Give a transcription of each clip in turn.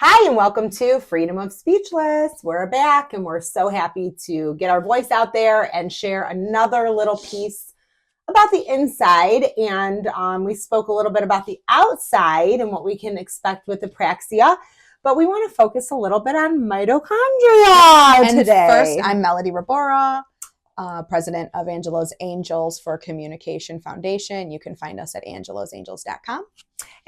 Hi, and welcome to Freedom of Speechless. We're back, and we're so happy to get our voice out there and share another little piece about the inside. And we spoke a little bit about the outside and what we can expect with apraxia. But we want to focus a little bit on mitochondria today. First, I'm Melody Rabora, president of Angelo's Angels for Communication Foundation. You can find us at angelosangels.com.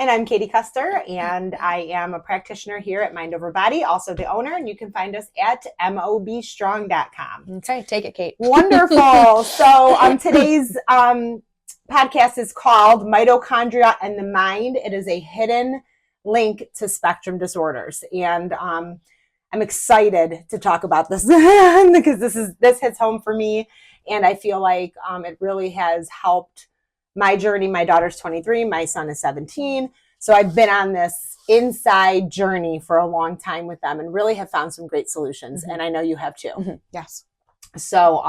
And I'm Katie Custer, and I am a practitioner here at Mind Over Body, also the owner, and you can find us at mobstrong.com. Okay, take it, Kate. Wonderful. So today's podcast is called Mitochondria and the Mind. It is a hidden link to spectrum disorders. And I'm excited to talk about this because this hits home for me. And I feel like it really has helped my journey. My daughter's 23, my son is 17. So I've been on this inside journey for a long time with them and really have found some great solutions. Mm-hmm. And I know you have too. Mm-hmm. Yes. So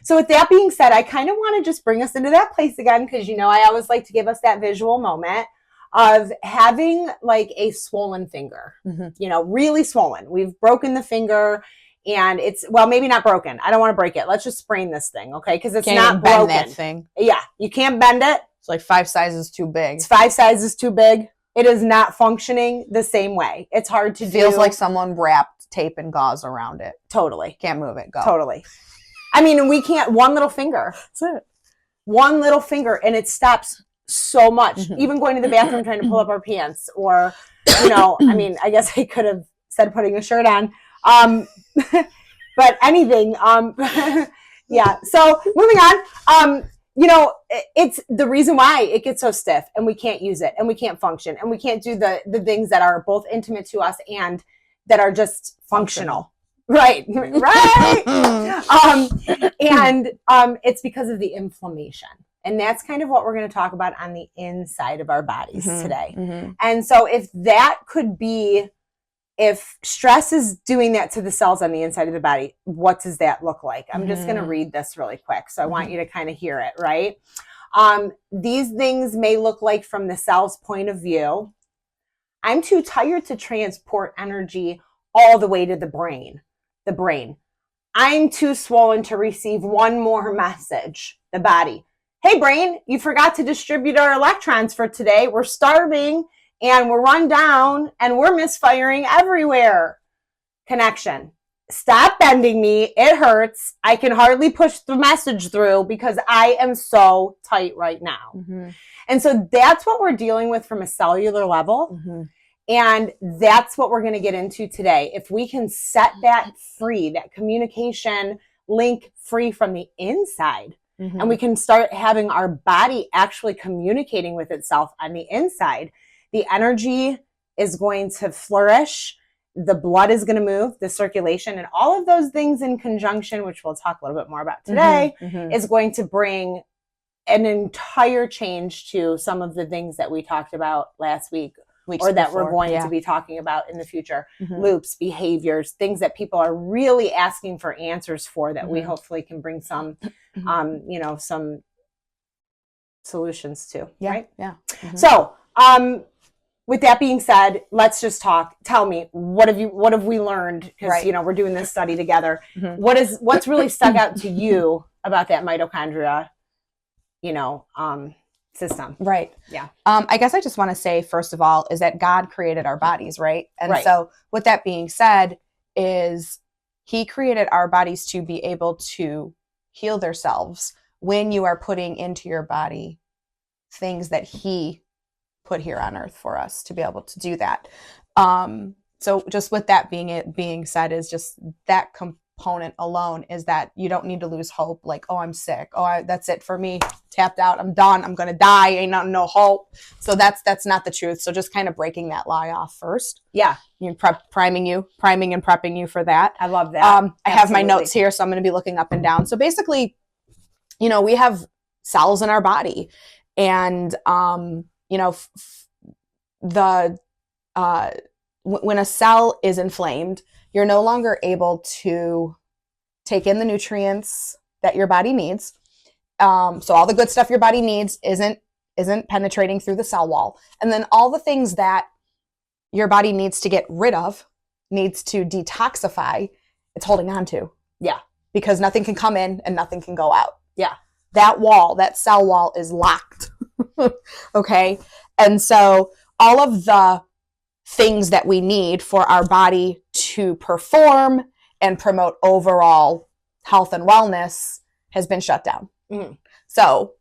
with that being said, I kind of want to just bring us into that place again, because, you know, I always like to give us that visual moment of having like a swollen finger, you know, really swollen. We've broken the finger. And it's, well, maybe not broken. I don't want to break it. Let's just sprain this thing, okay? Because it's not broken. Bend that thing. Yeah, you can't bend it. It's like 5 sizes too big. It's 5 sizes too big. It is not functioning the same way. It's hard to do. Feels like someone wrapped tape and gauze around it. Totally. Can't move it. Go. Totally. I mean, we can't, one little finger. That's it. One little finger, and it stops so much. Even going to the bathroom trying to pull up our pants, or, you know, I mean, I guess I could have said putting a shirt on. But anything, yeah. So moving on, you know, it's the reason why it gets so stiff and we can't use it and we can't function and we can't do the things that are both intimate to us and that are just functional. Right. Right. It's because of the inflammation. And that's kind of what we're going to talk about on the inside of our bodies today. And so if stress is doing that to the cells on the inside of the body, what does that look like? I'm just going to read this really quick. So I want you to kind of hear it, right? These things may look like from the cell's point of view. I'm too tired to transport energy all the way to the brain. I'm too swollen to receive one more message. The body. Hey, brain, you forgot to distribute our electrons for today. We're starving. And we're run down and we're misfiring everywhere. Connection. Stop bending me. It hurts. I can hardly push the message through because I am so tight right now. And so that's what we're dealing with from a cellular level. And that's what we're going to get into today. If we can set that free, that communication link free from the inside, and we can start having our body actually communicating with itself on the inside, the energy is going to flourish. The blood is going to move, the circulation, and all of those things in conjunction, which we'll talk a little bit more about today, is going to bring an entire change to some of the things that we talked about last week, or that we're going to be talking about in the future. Loops, behaviors, things that people are really asking for answers for that we hopefully can bring some, you know, some solutions to. Right? Yeah. So, with that being said, let's just talk. Tell me, what have we learned? Because you know, we're doing this study together. What's really stuck out to you about that mitochondria, you know, system? Right. Yeah. I guess I just want to say, first of all, is that God created our bodies, right? And so with that being said, is He created our bodies to be able to heal themselves when you are putting into your body things that He put here on earth for us to be able to do that. So just with that being said, is just that component alone is that you don't need to lose hope. Like, oh, I'm sick. Oh, that's it for me. Tapped out. I'm done. I'm going to die. Ain't no hope. So that's not the truth. So just kind of breaking that lie off first. Yeah. You're priming and prepping you for that. I love that. I have my notes here, so I'm going to be looking up and down. So basically, you know, we have cells in our body, and, you know, when a cell is inflamed, you're no longer able to take in the nutrients that your body needs. So all the good stuff your body needs isn't penetrating through the cell wall. And then all the things that your body needs to get rid of, needs to detoxify, it's holding on to. Yeah. Because nothing can come in and nothing can go out. Yeah. That wall, that cell wall is locked. Okay. And so all of the things that we need for our body to perform and promote overall health and wellness has been shut down. Mm. So,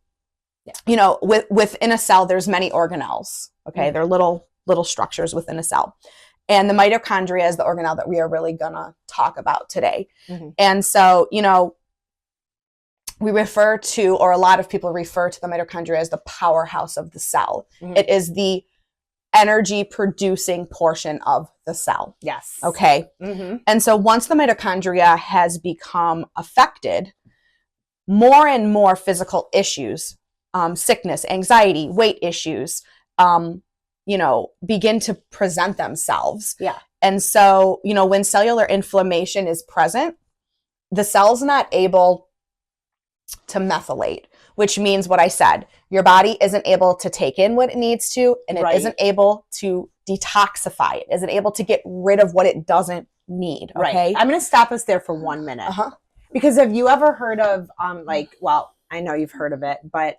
you know, within a cell, there's many organelles. Okay. They're little structures within a cell. And the mitochondria is the organelle that we are really going to talk about today. Mm-hmm. And so, you know, we refer to, or a lot of people refer to the mitochondria as the powerhouse of the cell. Mm-hmm. It is the energy producing portion of the cell. Yes. Okay. Mm-hmm. And so once the mitochondria has become affected, more and more physical issues, sickness, anxiety, weight issues, you know, begin to present themselves. Yeah. And so, you know, when cellular inflammation is present, the cell's not able to methylate, which means what I said, your body isn't able to take in what it needs to, and it isn't able to detoxify it, isn't able to get rid of what it doesn't need. Okay. Right. I'm going to stop us there for 1 minute. Uh-huh. Because have you ever heard of, like, well, I know you've heard of it, but,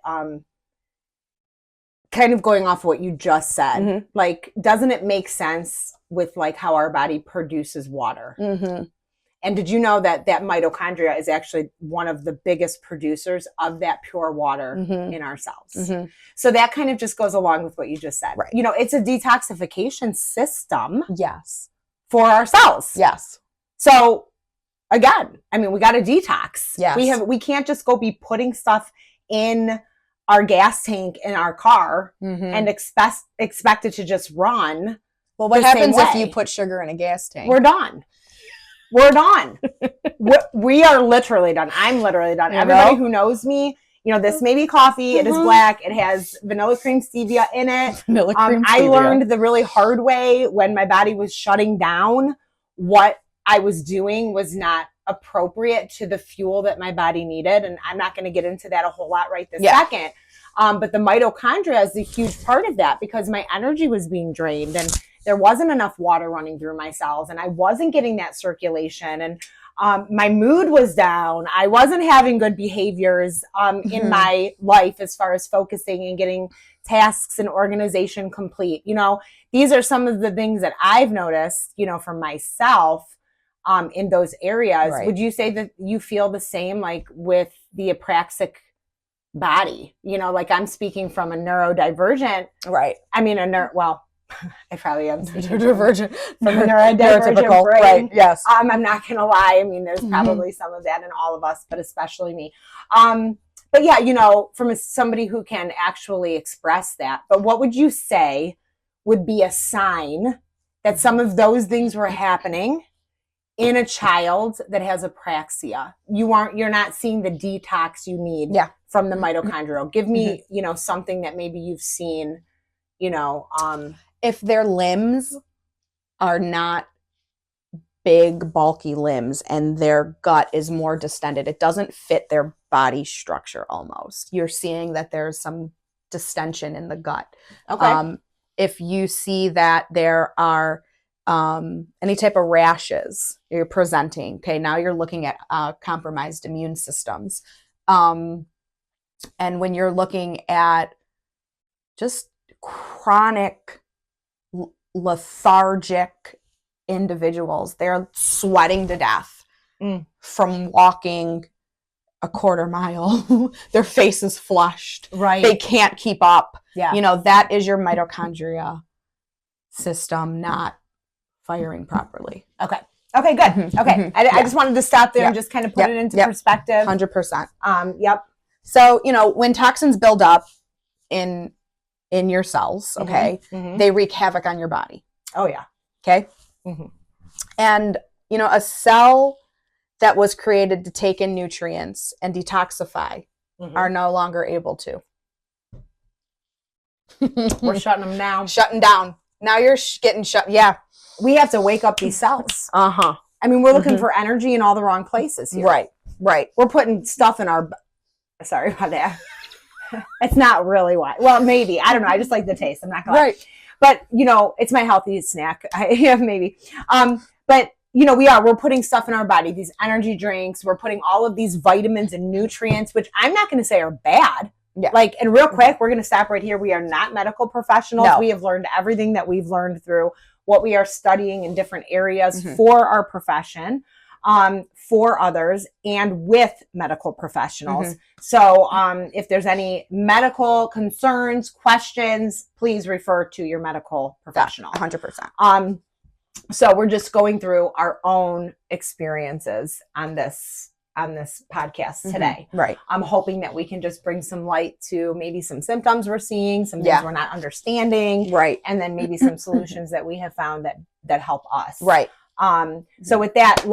kind of going off what you just said, mm-hmm. like, doesn't it make sense with like how our body produces water? Mm-hmm. And did you know that mitochondria is actually one of the biggest producers of that pure water mm-hmm. in our cells? Mm-hmm. So that kind of just goes along with what you just said. Right. You know, it's a detoxification system. Yes. For our cells. Yes. So again, I mean, we got to detox. Yes. We can't just go be putting stuff in our gas tank in our car mm-hmm. and expect it to just run. Well, what happens if you put sugar in a gas tank? We're done. We're done. We are literally done. I'm literally done. You Everybody know? Who knows me, you know, this may be coffee. Mm-hmm. It is black. It has vanilla cream stevia in it. Vanilla cream stevia. I learned the really hard way when my body was shutting down. What I was doing was not appropriate to the fuel that my body needed. And I'm not going to get into that a whole lot right this second. But the mitochondria is a huge part of that because my energy was being drained and there wasn't enough water running through my cells and I wasn't getting that circulation and my mood was down. I wasn't having good behaviors mm-hmm. in my life as far as focusing and getting tasks and organization complete. You know, these are some of the things that I've noticed, you know, for myself in those areas. Right. Would you say that you feel the same like with the apraxic body? You know, like I'm speaking from a neurodivergent. Right. I mean, I probably am divergent from a neurodivergent brain. Right. Yes. I'm not going to lie. I mean, there's probably some of that in all of us, but especially me. But yeah, you know, from somebody who can actually express that. But what would you say would be a sign that some of those things were happening in a child that has apraxia? You're not seeing the detox you need from the mitochondrial. Give me, you know, something that maybe you've seen, you know, if their limbs are not big, bulky limbs and their gut is more distended, it doesn't fit their body structure almost. You're seeing that there's some distension in the gut. Okay. If you see that there are any type of rashes you're presenting, okay, now you're looking at compromised immune systems. And when you're looking at just chronic lethargic individuals, they're sweating to death from walking a quarter mile. Their face is flushed. Right. They can't keep up. Yeah. You know, that is your mitochondria system not firing properly. Okay. Okay, good. Mm-hmm. Okay. Mm-hmm. I just wanted to stop there and just kind of put it into perspective. 100%. Yep. So, you know, when toxins build up in your cells, okay, they wreak havoc on your body. Oh, yeah. Okay. Mm-hmm. And, you know, a cell that was created to take in nutrients and detoxify are no longer able to. We're shutting them down. Shutting down. Now you're getting shut. Yeah. We have to wake up these cells. I mean, we're looking for energy in all the wrong places here. Right. We're putting stuff in our... Sorry about that. It's not really why. Well, maybe. I don't know. I just like the taste. I'm not going to lie. But, it's my healthy snack. Maybe. But, we're putting stuff in our body, these energy drinks. We're putting all of these vitamins and nutrients, which I'm not going to say are bad. Yeah. And real quick, we're going to stop right here. We are not medical professionals. No. We have learned everything that we've learned through what we are studying in different areas for our profession, for others, and with medical professionals. So if there's any medical concerns, questions, please refer to your medical professional. 100%. So we're just going through our own experiences on this podcast today. Right. I'm hoping that we can just bring some light to maybe some symptoms we're seeing, some things we're not understanding. Right. And then maybe some solutions that we have found that help us. Right. So with that,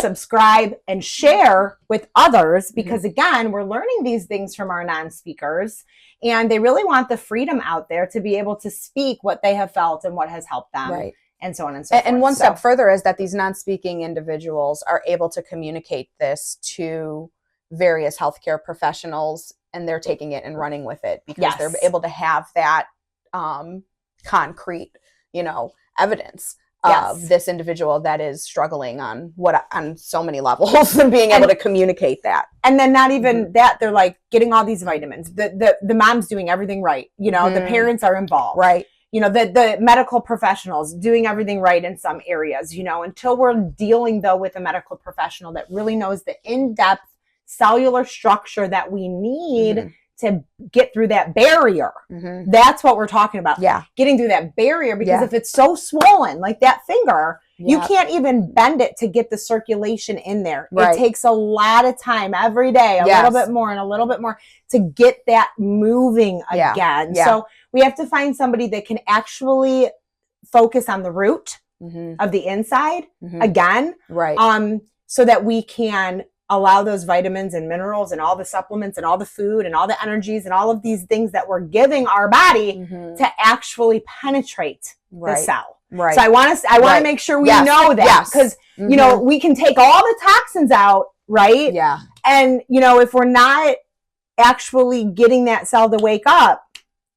subscribe, and share with others, because again, we're learning these things from our non-speakers, and they really want the freedom out there to be able to speak what they have felt and what has helped them. Right. And so on and so forth. And one step further is that these non-speaking individuals are able to communicate this to various healthcare professionals, and they're taking it and running with it because they're able to have that concrete, evidence of this individual that is struggling on so many levels and being able to communicate that. And then not even that, they're like getting all these vitamins. The mom's doing everything right. The parents are involved. Right. The medical professionals doing everything right in some areas, until we're dealing though with a medical professional that really knows the in-depth cellular structure that we need to get through that barrier. That's what we're talking about. Yeah. Getting through that barrier, because if it's so swollen, like that finger, you can't even bend it to get the circulation in there. Right. It takes a lot of time every day, a little bit more and a little bit more to get that moving again. Yeah. So we have to find somebody that can actually focus on the root of the inside again. Right. So that we can allow those vitamins and minerals and all the supplements and all the food and all the energies and all of these things that we're giving our body to actually penetrate the cell. Right. So I want to make sure we know that, because we can take all the toxins out, right? Yeah. And if we're not actually getting that cell to wake up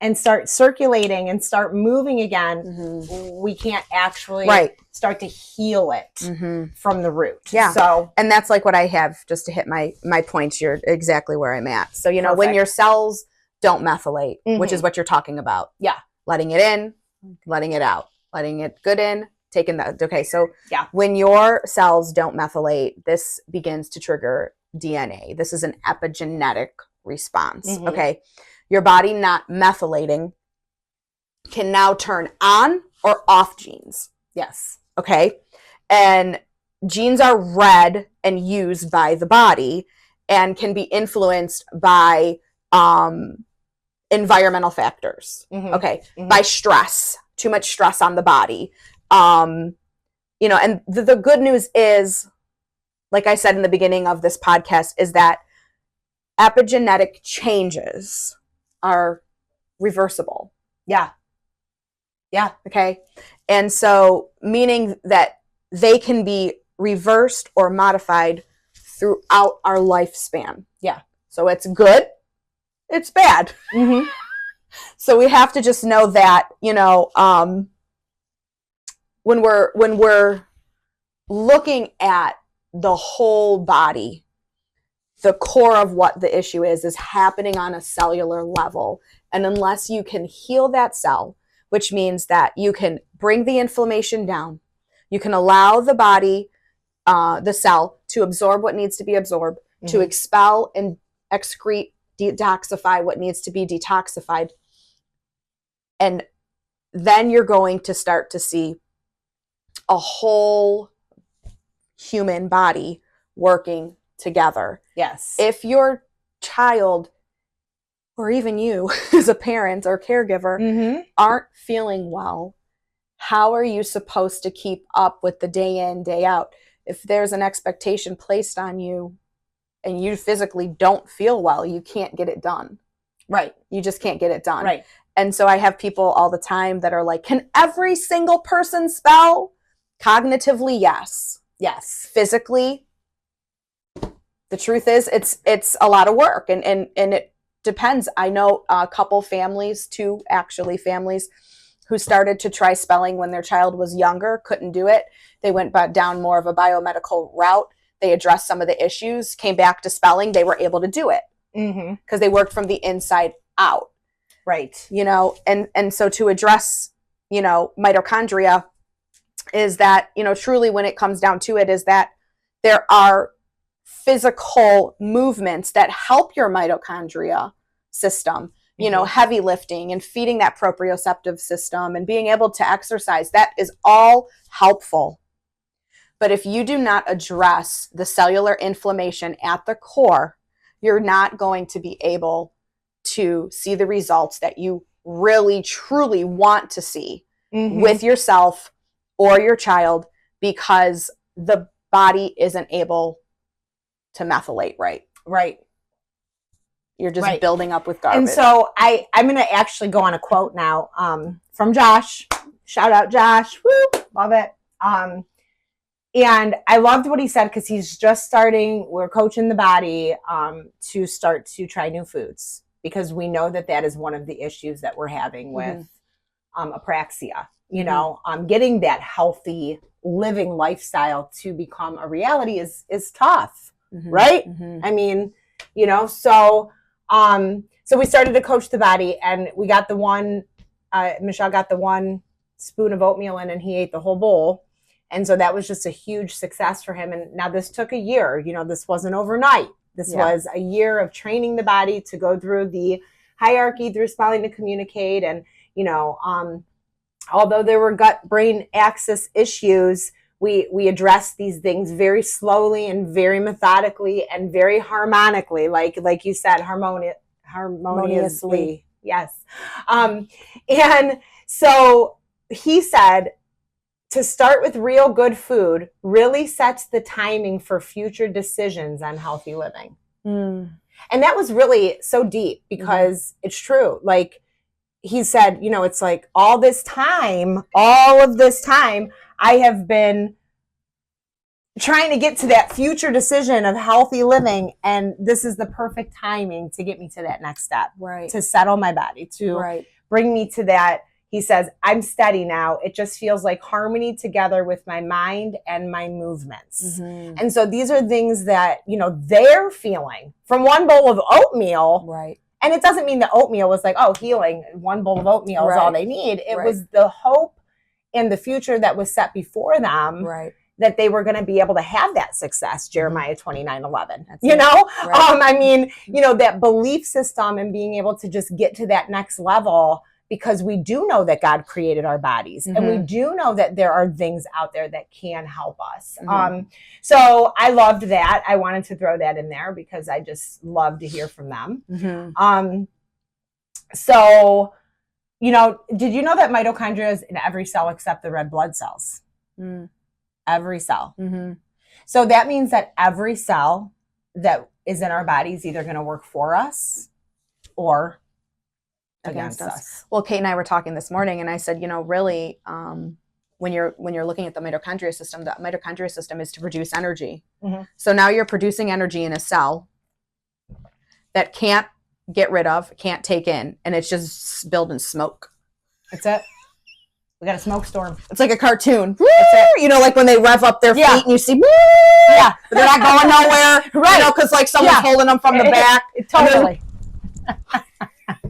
and start circulating and start moving again, we can't actually start to heal it from the root. Yeah. So, and that's like what I have, just to hit my points. You're exactly where I'm at. So, when your cells don't methylate, which is what you're talking about. Yeah. Letting it in, letting it out, letting it good in, taking that. Okay. So when your cells don't methylate, this begins to trigger DNA. This is an epigenetic response. Okay. Your body not methylating can now turn on or off genes. Yes. Okay. And genes are read and used by the body and can be influenced by environmental factors. Okay. By stress, too much stress on the body. And the good news is, like I said in the beginning of this podcast, is that epigenetic changes are reversible. Yeah. Yeah. Okay. And so, meaning that they can be reversed or modified throughout our lifespan. Yeah. So it's good, it's bad. So we have to just know that, when we're looking at the whole body, the core of what the issue is happening on a cellular level. And unless you can heal that cell, which means that you can bring the inflammation down, you can allow the body, the cell, to absorb what needs to be absorbed, to expel and excrete, detoxify what needs to be detoxified. And then you're going to start to see a whole human body working together. Yes. If your child, or even you as a parent or caregiver, aren't feeling well, how are you supposed to keep up with the day in, day out? If there's an expectation placed on you and you physically don't feel well, you can't get it done. Right. You just can't get it done. Right. And so I have people all the time that are like, can every single person spell? Cognitively, yes. Yes. Physically, the truth is it's a lot of work, and it depends. I know a couple families, two actually families, who started to try spelling when their child was younger, couldn't do it. They went down more of a biomedical route. They addressed some of the issues, came back to spelling. They were able to do it because they worked from the inside out. Right. You know, and so to address, you know, mitochondria is that, you know, truly when it comes down to it is that there are physical movements that help your mitochondria system, you know, heavy lifting and feeding that proprioceptive system and being able to exercise. That is all helpful. But if you do not address the cellular inflammation at the core, you're not going to be able to see the results that you really, truly want to see with yourself or your child, because the body isn't able to methylate right. Right. You're just building up with garbage. And so I'm going to actually go on a quote now from Josh. Shout out Josh. Woo, love it. And I loved what he said because he's just starting, we're coaching the body to start to try new foods, because we know that that is one of the issues that we're having with apraxia. You know, getting that healthy living lifestyle to become a reality is tough, right? I mean, you know, so we started to coach the body, and we got the one, Michelle got the one spoon of oatmeal in, and he ate the whole bowl. And so that was just a huge success for him. And now this took a year, you know, this wasn't overnight. This was a year of training the body to go through the hierarchy, through spelling to communicate. And, you know, although there were gut-brain axis issues, we addressed these things very slowly and very methodically and very harmonically, like you said, harmoniously. Yes. And so he said, to start with real good food really sets the timing for future decisions on healthy living. And that was really so deep, because it's true. Like he said, you know, it's like all of this time, I have been trying to get to that future decision of healthy living. And this is the perfect timing to get me to that next step, to settle my body, to bring me to that. He says, I'm steady now. It just feels like harmony together with my mind and my movements. And so these are things that, you know, they're feeling from one bowl of oatmeal. And it doesn't mean that oatmeal was like, oh, healing. One bowl of oatmeal is all they need. It was the hope and the future that was set before them, that they were going to be able to have that success. Jeremiah 29:11. You know, I mean, you know, that belief system and being able to just get to that next level, because we do know that God created our bodies, and we do know that there are things out there that can help us. So I loved that. I wanted to throw that in there because I just love to hear from them. So, you know, did you know that mitochondria is in every cell except the red blood cells? Every cell. So that means that every cell that is in our body is either going to work for us or against us. Well, Kate and I were talking this morning, and I said, you know, really, when you're looking at the mitochondria system is to produce energy. So now you're producing energy in a cell that can't get rid of, can't take in, and it's just building smoke. That's it. We got a smoke storm. It's like a cartoon. You know, like when they rev up their feet and you see, but they're not going nowhere, you know, because like someone's holding them from the back. Totally.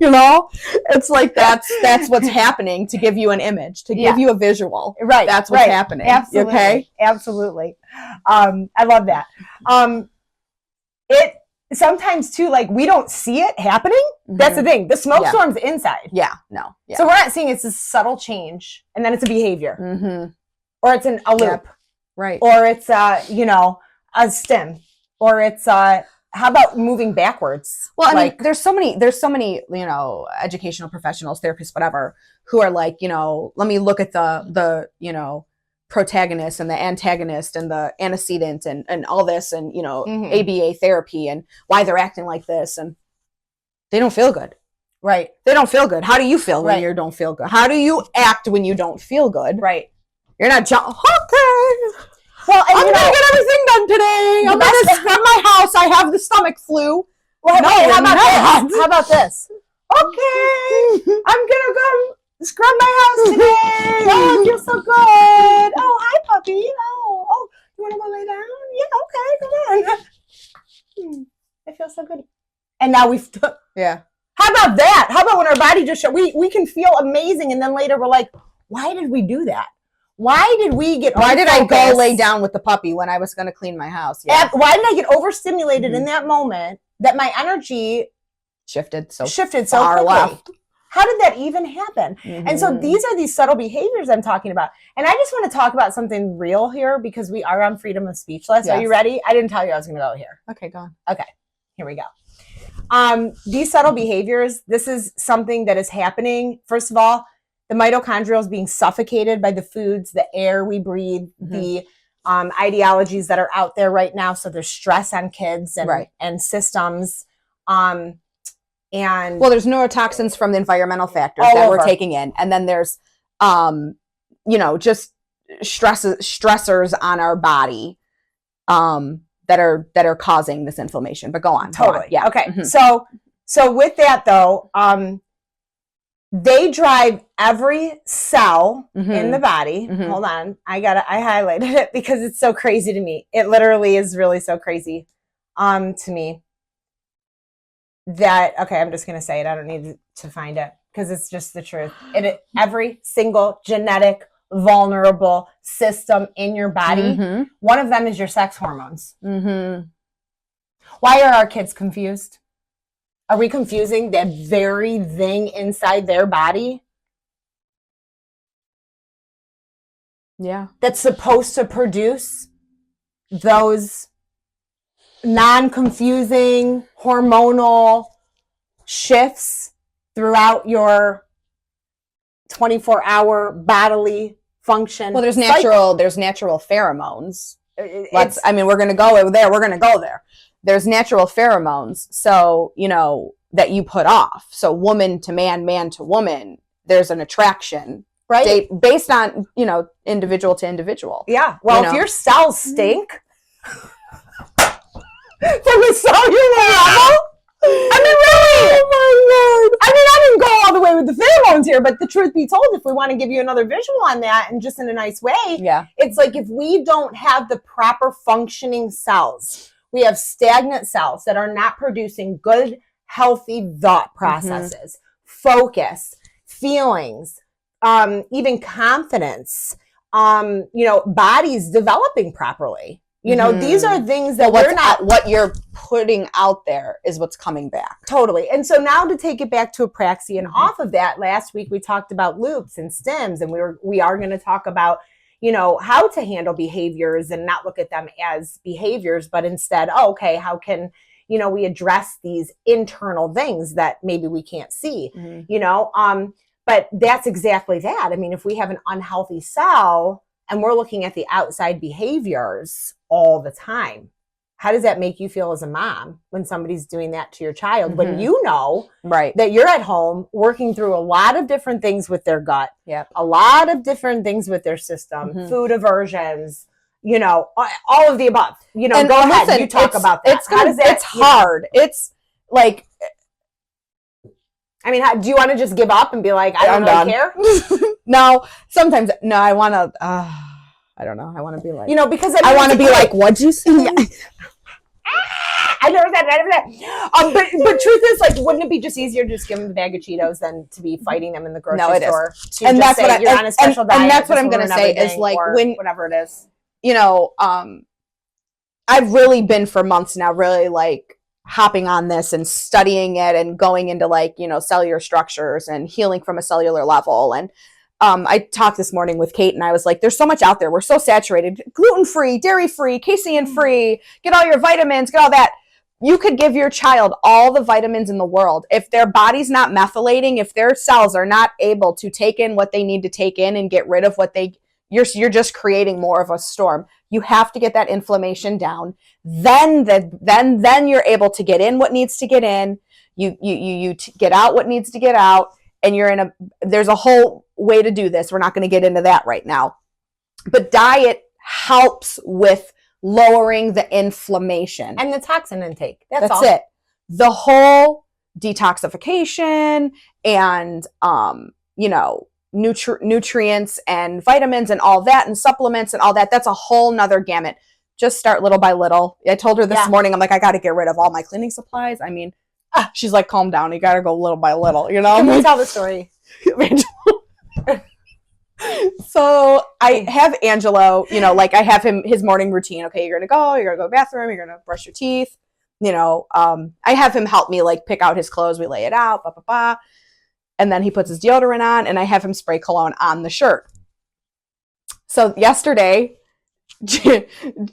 You know, it's like that's what's happening, to give you an image, to give you a visual. That's what's happening. Absolutely. Okay. Absolutely. I love that. It sometimes too, like, we don't see it happening. That's the thing. The smoke storm's inside. So we're not seeing it's a subtle change, and then it's a behavior, or it's a loop, or it's you know, a stim, or it's how about moving backwards? Well, I mean, there's so many, you know, educational professionals, therapists, whatever, who are like, you know, let me look at the you know, protagonist and the antagonist and the antecedent and all this, and, you know, ABA therapy and why they're acting like this, and they don't feel good. They don't feel good. How do you feel when you don't feel good? How do you act when you don't feel good? You're not okay. Well, and I'm going to get everything done today. I'm going to scrub my house. I have the stomach flu. Well, No, hey, you're how about not. this? How about this? Okay, I'm gonna go scrub my house today. Oh, it feels so good. Oh, hi, puppy. Oh, you want to go lay down? Yeah, okay, come on. It feels so good. And now we've. Yeah. How about that? How about when our body just we can feel amazing, and then later we're like, why did we do that? Why did we get? Why did I go lay down with the puppy when I was going to clean my house? Yeah. Why did I get overstimulated in that moment that my energy shifted so far quickly? Left? How did that even happen? And so these are these subtle behaviors I'm talking about. And I just want to talk about something real here because we are on freedom of speech list. Yes. Are you ready? I didn't tell you I was going to go here. Okay, go on. Okay, here we go. These subtle behaviors, this is something that is happening. First of all, the mitochondria is being suffocated by the foods, the air we breathe, the ideologies that are out there right now. So there's stress on kids and systems. And well, there's neurotoxins from the environmental factors that we're taking in. And then there's, just stressors on our body. That are causing this inflammation. But go on. Totally. Go on. Yeah. Okay. So with that though, they drive every cell in the body. Hold on. I highlighted it because it's so crazy to me. It literally is really so crazy to me that, okay, I'm just going to say it. I don't need to find it because it's just the truth. Every single genetic vulnerable system in your body. One of them is your sex hormones. Why are our kids confused? Are we confusing that very thing inside their body? Yeah. That's supposed to produce those non-confusing hormonal shifts throughout your 24-hour bodily function. Well, there's natural pheromones. We're going to go there. We're going to go there. There's natural pheromones. So, that you put off. So woman to man, man to woman, there's an attraction, right? Based on, individual to individual. Yeah. Well, if your cells stink from a cellular level, really? Oh my God. I didn't go all the way with the pheromones here, but the truth be told, if we want to give you another visual on that and just in a nice way, it's like if we don't have the proper functioning cells, we have stagnant cells that are not producing good, healthy thought processes, focus, feelings, even confidence, bodies developing properly. These are things that what you're putting out there is what's coming back. Totally. And so now to take it back to apraxia and off of that, last week we talked about loops and stems, and we are going to talk about, how to handle behaviors and not look at them as behaviors, but instead, how can, we address these internal things that maybe we can't see, but that's exactly that. I mean, if we have an unhealthy cell and we're looking at the outside behaviors all the time, how does that make you feel as a mom when somebody's doing that to your child? When you know that you're at home working through a lot of different things with their gut, a lot of different things with their system, food aversions, all of the above. Go ahead, you talk about that. It's hard. It's like, I mean, do you want to just give up and be like, I don't really care? No, sometimes, no, I want to, I don't know. I want to be like, because I want to be like, what'd you say? I never that. But truth is, like, wouldn't it be just easier to just give them a bag of Cheetos than to be fighting them in the grocery store? And that's what you're on a special diet. And that's what I'm going to say is like when whatever it is, I've really been for months now, really like hopping on this and studying it and going into like, cellular structures and healing from a cellular level. And I talked this morning with Kate and I was like, there's so much out there. We're so saturated, gluten-free, dairy-free, casein-free, get all your vitamins, get all that. You could give your child all the vitamins in the world. If their body's not methylating, if their cells are not able to take in what they need to take in and get rid of what you're just creating more of a storm. You have to get that inflammation down. Then you're able to get in what needs to get in. You get out what needs to get out. And there's a whole way to do this. We're not going to get into that right now. But diet helps with lowering the inflammation. And the toxin intake. That's all. It. the whole detoxification and, you know, nutrients and vitamins and all that and supplements and all that, that's a whole nother gamut. Just start little by little. I told her this morning, I'm like, I got to get rid of all my cleaning supplies. I mean, she's like, calm down. You got to go little by little, you know? Can we tell the story? So I have Angelo, you know, like I have him, his morning routine. Okay, you're going to go to the bathroom, you're going to brush your teeth. You know, I have him help me like pick out his clothes. We lay it out, and then he puts his deodorant on, and I have him spray cologne on the shirt. So yesterday,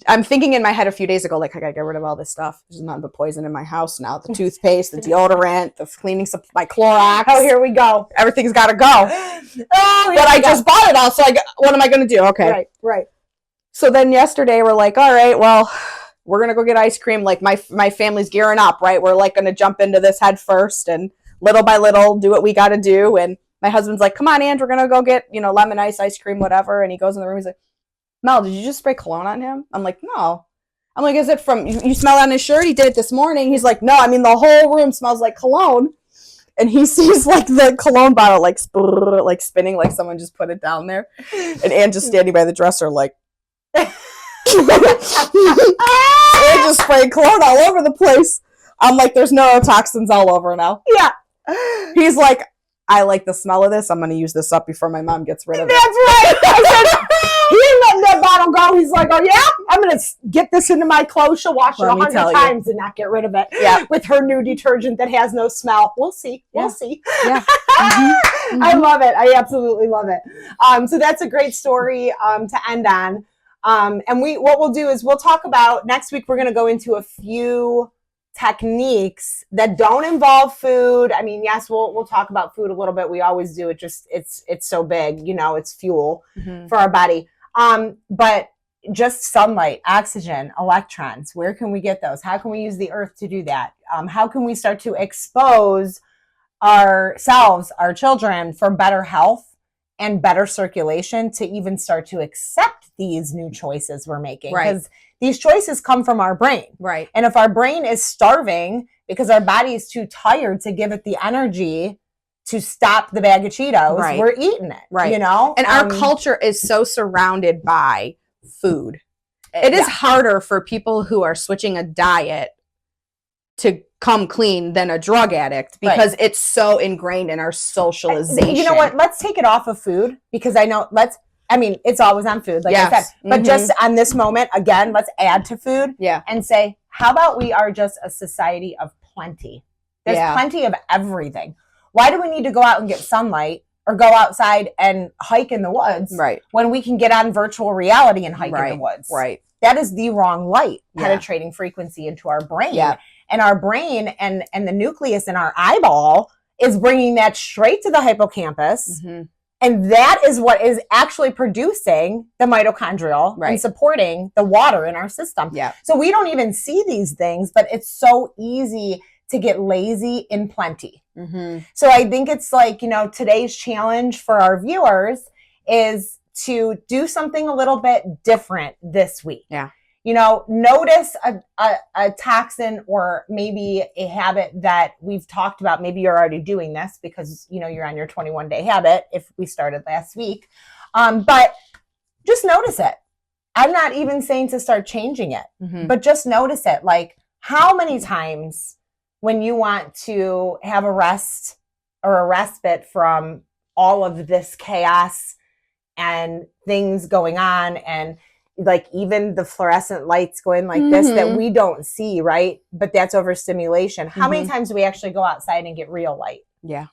I'm thinking in my head a few days ago, like, I gotta get rid of all this stuff. There's nothing but poison in my house now. The toothpaste, the deodorant, the cleaning, my Clorox. Oh, here we go. Everything's got to go. Oh, but I just bought it all, so what am I going to do? Okay. Right. So then yesterday, we're like, all right, well, we're going to go get ice cream. Like, my family's gearing up, right? We're, like, going to jump into this head first and little by little do what we got to do. And my husband's like, come on, Ange, we're going to go get, you know, lemon ice cream, whatever. And he goes in the room. He's like, Mel, did you just spray cologne on him? I'm like, no. I'm like, is it from, you smell it on his shirt? He did it this morning. He's like, no, I mean, the whole room smells like cologne. And he sees, like, the cologne bottle, like spinning, like someone just put it down there. And Anne just standing by the dresser, like, Anne just sprayed cologne all over the place. I'm like, there's neurotoxins all over now. Yeah. He's like, I like the smell of this. I'm going to use this up before my mom gets rid of it. That's right. I said, he didn't let that bottle go. He's like, oh, yeah? I'm going to get this into my clothes. She'll wash it 100 times and not get rid of it. Yeah. With her new detergent that has no smell. We'll see. We'll see. Yeah. Mm-hmm. I love it. I absolutely love it. So that's a great story to end on. And what we'll do is we'll talk about next week. We're going to go into a few techniques that don't involve food. I mean, yes, we'll talk about food a little bit. We always do. It's so big, you know, it's fuel for our body. But just sunlight, oxygen, electrons, where can we get those? How can we use the earth to do that? How can we start to expose ourselves, our children, for better health and better circulation to even start to accept these new choices we're making? Because these choices come from our brain. Right. And if our brain is starving because our body is too tired to give it the energy to stop the bag of Cheetos, we're eating it. Right. You know? And our culture is so surrounded by food. It is harder for people who are switching a diet to come clean than a drug addict because it's so ingrained in our socialization. You know what? Let's take it off of food because I know it's always on food, like I said. But just on this moment, again, let's add to food and say, how about we are just a society of plenty? There's plenty of everything. Why do we need to go out and get sunlight or go outside and hike in the woods when we can get on virtual reality and hike in the woods? Right. That is the wrong light penetrating frequency into our brain. Yeah. And our brain and the nucleus in our eyeball is bringing that straight to the hippocampus. Mm-hmm. And that is what is actually producing the mitochondrial and supporting the water in our system. Yeah. So we don't even see these things, but it's so easy to get lazy in plenty. Mm-hmm. So I think it's like, you know, today's challenge for our viewers is to do something a little bit different this week. Yeah. You know, notice a toxin or maybe a habit that we've talked about. Maybe you're already doing this because, you know, you're on your 21-day habit if we started last week. But just notice it. I'm not even saying to start changing it, but just notice it. Like, how many times when you want to have a rest or a respite from all of this chaos and things going on, and like even the fluorescent lights going like this that we don't see, right? But that's overstimulation. How many times do we actually go outside and get real light? Yeah.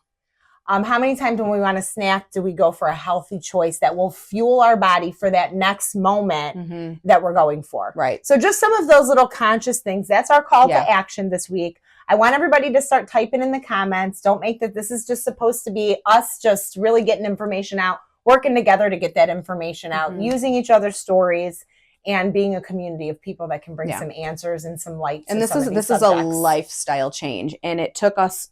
How many times when we want a snack do we go for a healthy choice that will fuel our body for that next moment that we're going for? Right. So just some of those little conscious things. That's our call to action this week. I want everybody to start typing in the comments. Don't make that this is just supposed to be us just really getting information out, working together to get that information out, using each other's stories, and being a community of people that can bring some answers and some light. And this is a lifestyle change, and it took us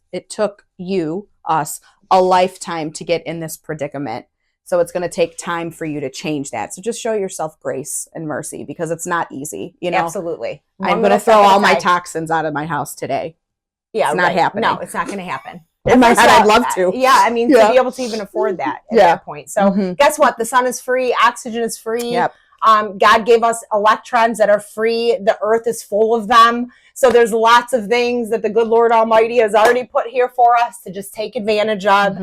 a lifetime to get in this predicament. So it's going to take time for you to change that. So just show yourself grace and mercy because it's not easy. You know, absolutely. I'm going to throw all my toxins out of my house today. Yeah, it's not happening. No, it's not going to happen. In my head, I'd love to. Yeah, I mean, to be able to even afford that at that point. So guess what? The sun is free. Oxygen is free. Yep. God gave us electrons that are free. The earth is full of them. So there's lots of things that the good Lord Almighty has already put here for us to just take advantage of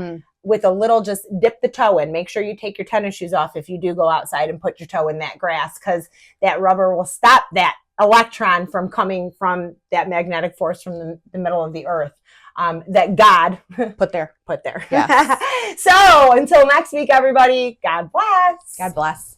with a little, just dip the toe in. Make sure you take your tennis shoes off if you do go outside and put your toe in that grass, because that rubber will stop that electron from coming from that magnetic force from the middle of the earth. That God put there. Yes. So until next week, everybody, God bless. God bless.